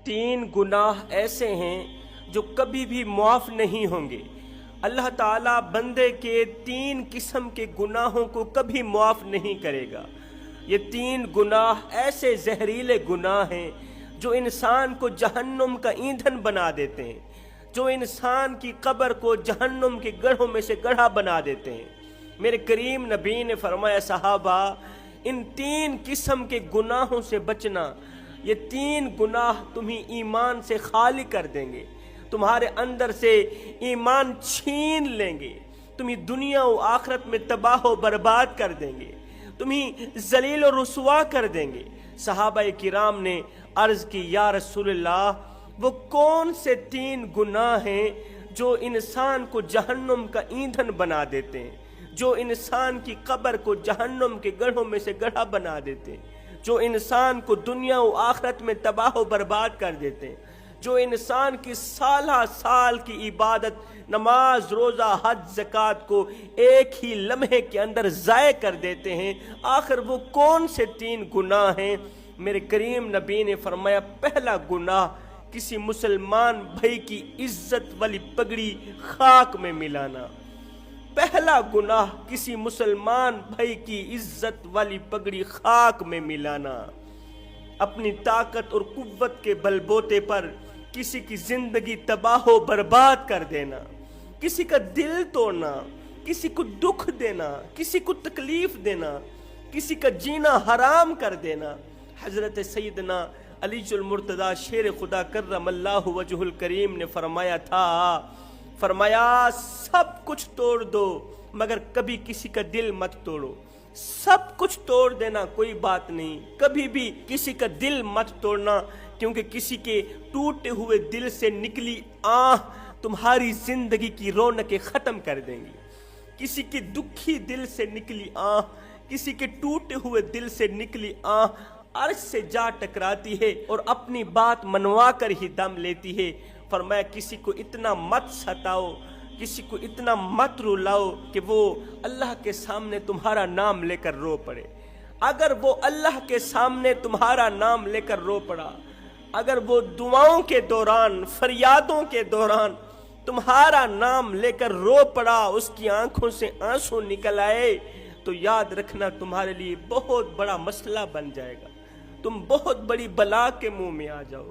تین گناہ ایسے ہیں جو کبھی بھی معاف نہیں ہوں گے۔ اللہ تعالیٰ بندے کے تین قسم کے گناہوں کو کبھی معاف نہیں کرے گا۔ یہ تین گناہ ایسے زہریلے گناہ ہیں جو انسان کو جہنم کا ایندھن بنا دیتے ہیں، جو انسان کی قبر کو جہنم کے گڑھوں میں سے گڑھا بنا دیتے ہیں۔ میرے کریم نبی نے فرمایا صحابہ، ان تین قسم کے گناہوں سے بچنا۔ یہ تین گناہ تمہیں ایمان سے خالی کر دیں گے، تمہارے اندر سے ایمان چھین لیں گے، تمہیں دنیا و آخرت میں تباہ و برباد کر دیں گے، تمہیں ذلیل و رسوا کر دیں گے۔ صحابہ کرام نے عرض کی، یا رسول اللہ، وہ کون سے تین گناہ ہیں جو انسان کو جہنم کا ایندھن بنا دیتے ہیں، جو انسان کی قبر کو جہنم کے گڑھوں میں سے گڑھا بنا دیتے ہیں، جو انسان کو دنیا و آخرت میں تباہ و برباد کر دیتے ہیں، جو انسان کی سالہ سال کی عبادت، نماز، روزہ، حج، زکوٰۃ کو ایک ہی لمحے کے اندر ضائع کر دیتے ہیں؟ آخر وہ کون سے تین گناہ ہیں؟ میرے کریم نبی نے فرمایا، پہلا گناہ کسی مسلمان بھائی کی عزت والی پگڑی خاک میں ملانا۔ پہلا گناہ کسی مسلمان بھائی کی عزت والی پگڑی خاک میں ملانا۔ اپنی طاقت اور قوت کے بل بوتے پر کسی کی زندگی تباہ و برباد کر دینا، کسی کا دل توڑنا، کسی کو دکھ دینا، کسی کو تکلیف دینا، کسی کا جینا حرام کر دینا۔ حضرت سیدنا علی المرتضیٰ شیر خدا کرم اللہ وجہ الکریم نے فرمایا تھا، فرمایا سب کچھ توڑ دو مگر کبھی کسی کا دل مت توڑو۔ سب کچھ توڑ دینا کوئی بات نہیں، کبھی بھی کسی کا دل مت توڑنا، کیونکہ کسی کے ٹوٹے ہوئے دل سے نکلی آہ تمہاری زندگی کی رونقیں ختم کر دیں گی۔ کسی کی دکھی دل سے نکلی آہ، کسی کے ٹوٹے ہوئے دل سے نکلی آہ عرش سے جا ٹکراتی ہے اور اپنی بات منوا کر ہی دم لیتی ہے۔ فرمایا کسی کو اتنا مت ستاؤ، کسی کو اتنا مت رلاؤ کہ وہ اللہ کے سامنے تمہارا نام لے کر رو پڑے۔ اگر وہ اللہ کے سامنے تمہارا نام لے کر رو پڑا، اگر وہ دعاؤں کے دوران، فریادوں کے دوران تمہارا نام لے کر رو پڑا، اس کی آنکھوں سے آنسو نکل آئے، تو یاد رکھنا تمہارے لیے بہت بڑا مسئلہ بن جائے گا۔ تم بہت بڑی بلا کے منہ میں آ جاؤ،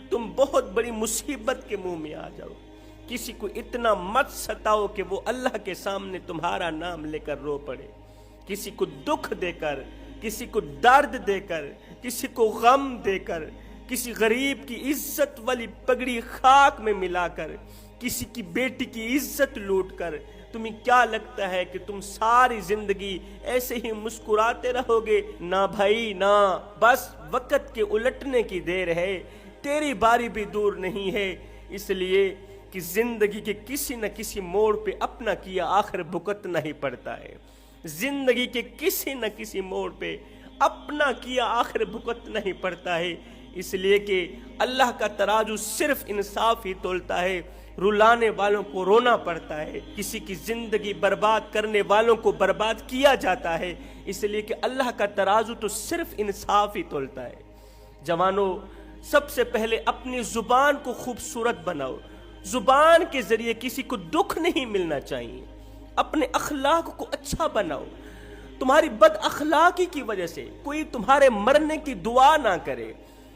تم بہت بڑی مصیبت کے منہ میں آ جاؤ۔ کسی کو اتنا مت ستاؤ کہ وہ اللہ کے سامنے تمہارا نام لے کر رو پڑے۔ کسی کو دکھ دے کر، کسی کو درد دے کر، کسی کو غم دے کر، کسی غریب کی عزت والی پگڑی خاک میں ملا کر، کسی کی بیٹی کی عزت لوٹ کر، تمہیں کیا لگتا ہے کہ تم ساری زندگی ایسے ہی مسکراتے رہو گے؟ نہ بھائی نہ، بس وقت کے الٹنے کی دیر ہے، تیری باری بھی دور نہیں ہے۔ اس لیے کہ زندگی کے کسی نہ کسی موڑ پہ اپنا کیا آخر بھگتنا ہی پڑتا ہے۔ زندگی کے کسی نہ کسی موڑ پہ اپنا کیا آخر بھگتنا ہی پڑتا ہے۔ اس لیے کہ اللہ کا ترازو صرف انصاف ہی تولتا ہے۔ رلانے والوں کو رونا پڑتا ہے، کسی کی زندگی برباد کرنے والوں کو برباد کیا جاتا ہے۔ اس لیے کہ اللہ کا ترازو تو صرف انصاف ہی تولتا ہے۔ جوانوں، سب سے پہلے اپنی زبان کو خوبصورت بناؤ۔ زبان کے ذریعے کسی کو دکھ نہیں ملنا چاہیے۔ اپنے اخلاق کو اچھا بناؤ۔ تمہاری بد اخلاقی کی وجہ سے کوئی تمہارے مرنے کی دعا نہ کرے۔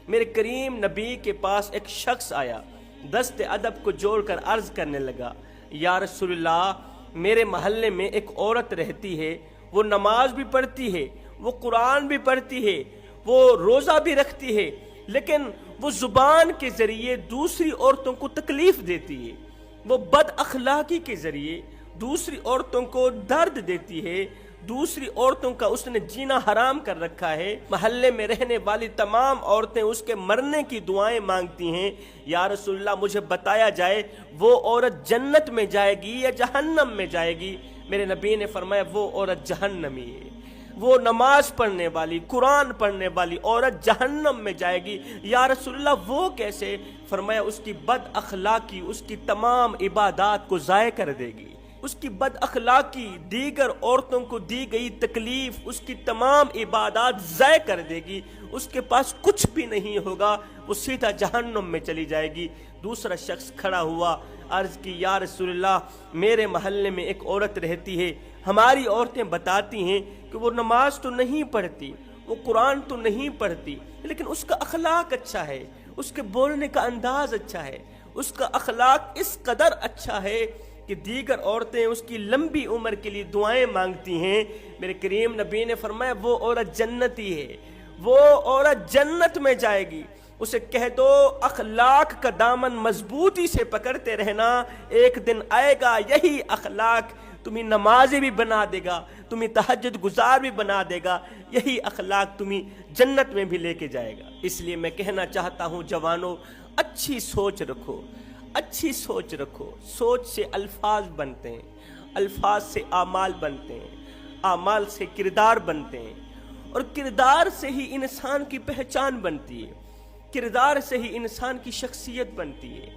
میرے کریم نبی کے پاس ایک شخص آیا، دست ادب کو جوڑ کر عرض کرنے لگا، یا رسول اللہ، میرے محلے میں ایک عورت رہتی ہے، وہ نماز بھی پڑھتی ہے، وہ قرآن بھی پڑھتی ہے، وہ روزہ بھی رکھتی ہے، لیکن وہ زبان کے ذریعے دوسری عورتوں کو تکلیف دیتی ہے، وہ بد اخلاقی کے ذریعے دوسری عورتوں کو درد دیتی ہے، دوسری عورتوں کا اس نے جینا حرام کر رکھا ہے۔ محلے میں رہنے والی تمام عورتیں اس کے مرنے کی دعائیں مانگتی ہیں، یا رسول اللہ مجھے بتایا جائے وہ عورت جنت میں جائے گی یا جہنم میں جائے گی؟ میرے نبی نے فرمایا وہ عورت جہنمی ہے، وہ نماز پڑھنے والی، قرآن پڑھنے والی عورت جہنم میں جائے گی۔ یا رسول اللہ وہ کیسے؟ فرمایا اس کی بد اخلاقی اس کی تمام عبادات کو ضائع کر دے گی۔ اس کی بد اخلاقی دیگر عورتوں کو دی گئی تکلیف، اس کی تمام عبادات ضائع کر دے گی۔ اس کے پاس کچھ بھی نہیں ہوگا، وہ سیدھا جہنم میں چلی جائے گی۔ دوسرا شخص کھڑا ہوا، عرض کی یا رسول اللہ میرے محلے میں ایک عورت رہتی ہے، ہماری عورتیں بتاتی ہیں کہ وہ نماز تو نہیں پڑھتی، وہ قرآن تو نہیں پڑھتی، لیکن اس کا اخلاق اچھا ہے، اس کے بولنے کا انداز اچھا ہے، اس کا اخلاق اس قدر اچھا ہے کہ دیگر عورتیں اس کی لمبی عمر کے لیے دعائیں مانگتی ہیں۔ میرے کریم نبی نے فرمایا وہ عورت جنتی ہے، وہ عورت جنت میں جائے گی۔ اسے کہہ دو اخلاق کا دامن مضبوطی سے پکڑتے رہنا، ایک دن آئے گا یہی اخلاق تمہیں نمازی بھی بنا دے گا، تمہیں تہجد گزار بھی بنا دے گا، یہی اخلاق تمہیں جنت میں بھی لے کے جائے گا۔ اس لیے میں کہنا چاہتا ہوں جوانوں، اچھی سوچ رکھو، اچھی سوچ رکھو۔ سوچ سے الفاظ بنتے ہیں، الفاظ سے اعمال بنتے ہیں، اعمال سے کردار بنتے ہیں، اور کردار سے ہی انسان کی پہچان بنتی ہے، کردار سے ہی انسان کی شخصیت بنتی ہے۔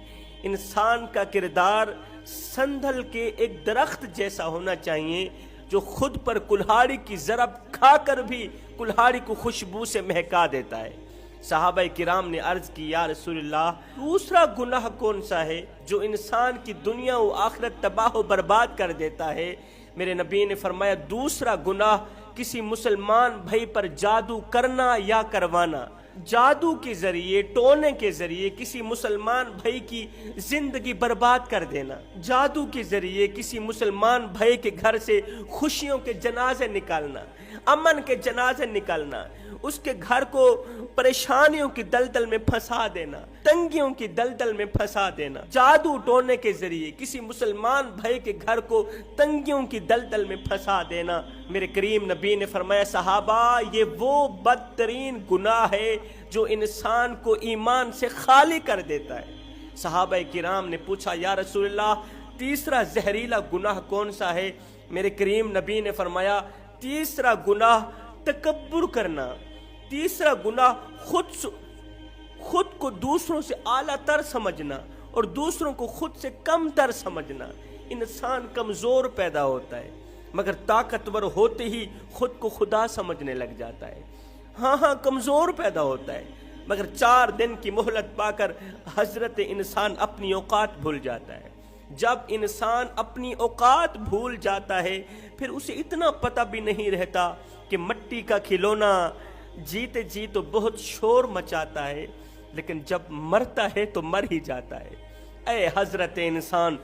انسان کا کردار سندھل کے ایک درخت جیسا ہونا چاہیے جو خود پر کلہاڑی کی ضرب کھا کر بھی کلہاڑی کو خوشبو سے مہکا دیتا ہے۔ صحابہ کرام نے عرض کی یا رسول اللہ دوسرا گناہ کون سا ہے جو انسان کی دنیا و آخرت تباہ و برباد کر دیتا ہے؟ میرے نبی نے فرمایا دوسرا گناہ کسی مسلمان بھائی پر جادو کرنا یا کروانا، جادو کے ذریعے، ٹونے کے ذریعے کسی مسلمان بھائی کی زندگی برباد کر دینا، جادو کے ذریعے کسی مسلمان بھائی کے گھر سے خوشیوں کے جنازے نکالنا، امن کے جنازے نکالنا، اس کے گھر کو پریشانیوں کی دلدل میں پھنسا دینا، تنگیوں کی دلدل میں پھنسا دینا، جادو ٹونے کے ذریعے کسی مسلمان بھائی کے گھر کو تنگیوں کی دلدل میں پھنسا دینا۔ میرے کریم نبی نے فرمایا صحابہ یہ وہ بدترین گناہ ہے جو انسان کو ایمان سے خالی کر دیتا ہے۔ صحابہ کرام نے پوچھا یا رسول اللہ تیسرا زہریلا گناہ کون سا ہے؟ میرے کریم نبی نے فرمایا تیسرا گناہ تکبر کرنا، تیسرا گناہ خود کو دوسروں سے اعلیٰ تر سمجھنا اور دوسروں کو خود سے کم تر سمجھنا۔ انسان کمزور پیدا ہوتا ہے مگر طاقتور ہوتے ہی خود کو خدا سمجھنے لگ جاتا ہے۔ ہاں کمزور پیدا ہوتا ہے مگر 4 دن کی مہلت پا کر حضرت انسان اپنی اوقات بھول جاتا ہے۔ جب انسان اپنی اوقات بھول جاتا ہے پھر اسے اتنا پتہ بھی نہیں رہتا کہ مٹی کا کھلونا جیتے جی تو بہت شور مچاتا ہے لیکن جب مرتا ہے تو مر ہی جاتا ہے۔ اے حضرت انسان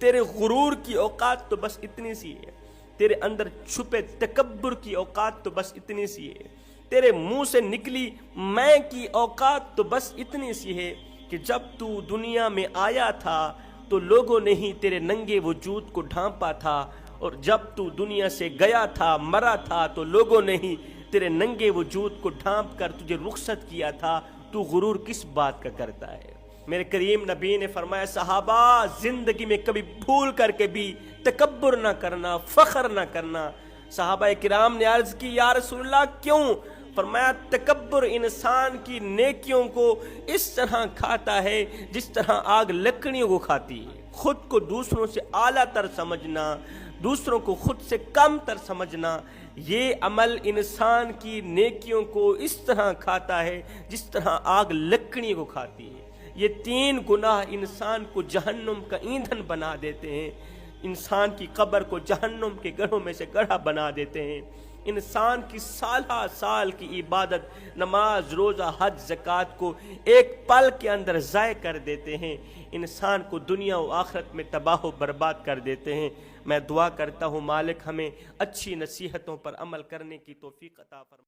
تیرے غرور کی اوقات تو بس اتنی سی ہے، تیرے اندر چھپے تکبر کی اوقات تو بس اتنی سی ہے، تیرے منہ سے نکلی میں کی اوقات تو بس اتنی سی ہے کہ جب تو دنیا میں آیا تھا تو لوگوں نے ہی تیرے ننگے وجود کو ڈھانپا تھا، اور جب تو دنیا سے گیا تھا مرا تھا تو لوگوں نے ہی تیرے ننگے وجود کو ڈھانپ کر تجھے رخصت کیا تھا۔ تو غرور کس بات کا کرتا ہے؟ میرے کریم نبی نے فرمایا صحابہ زندگی میں کبھی بھول کر کے بھی تکبر نہ کرنا، فخر نہ کرنا۔ صحابہ کرام نے عرض کی یا رسول اللہ کیوں؟ فرمایا تکبر انسان کی نیکیوں کو اس طرح کھاتا ہے جس طرح آگ لکڑیوں کو کھاتی ہے۔ خود کو دوسروں سے اعلیٰ تر سمجھنا، دوسروں کو خود سے کم تر سمجھنا، یہ عمل انسان کی نیکیوں کو اس طرح کھاتا ہے جس طرح آگ لکڑی کو کھاتی ہے۔ یہ 3 گناہ انسان کو جہنم کا ایندھن بنا دیتے ہیں، انسان کی قبر کو جہنم کے گڑھوں میں سے گڑھا بنا دیتے ہیں، انسان کی سالہ سال کی عبادت نماز روزہ حج زکوٰۃ کو ایک پل کے اندر ضائع کر دیتے ہیں، انسان کو دنیا و آخرت میں تباہ و برباد کر دیتے ہیں۔ میں دعا کرتا ہوں مالک ہمیں اچھی نصیحتوں پر عمل کرنے کی توفیق عطا فرمائے۔